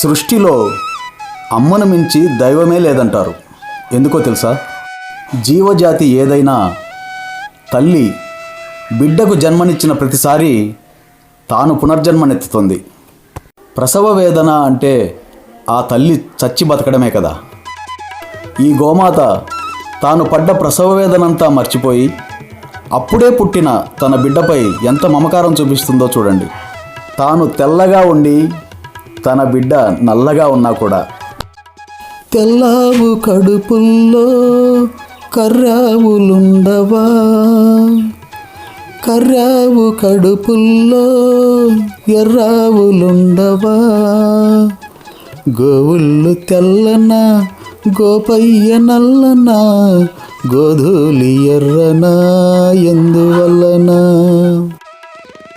సృష్టిలో అమ్మను మించి దైవమే లేదంటారు. ఎందుకో తెలుసా? జీవజాతి ఏదైనా తల్లి బిడ్డకు జన్మనిచ్చిన ప్రతిసారి తాను పునర్జన్మనెత్తుతుంది. ప్రసవ వేదన అంటే ఆ తల్లి చచ్చి బతకడమే కదా. ఈ గోమాత తాను పడ్డ ప్రసవ వేదనంతా మర్చిపోయి అప్పుడే పుట్టిన తన బిడ్డపై ఎంత మమకారం చూపిస్తుందో చూడండి. తాను తెల్లగా ఉండి తన బిడ్డ నల్లగా ఉన్నా కూడా, తెల్లావు కడుపుల్లో కర్రావులుండవా, కర్రావు కడుపుల్లో ఎర్రావులుండవా, గోవుళ్ళు తెల్లన గోపయ్య నల్లన గోధూలి ఎర్రన ఎందువల్లన.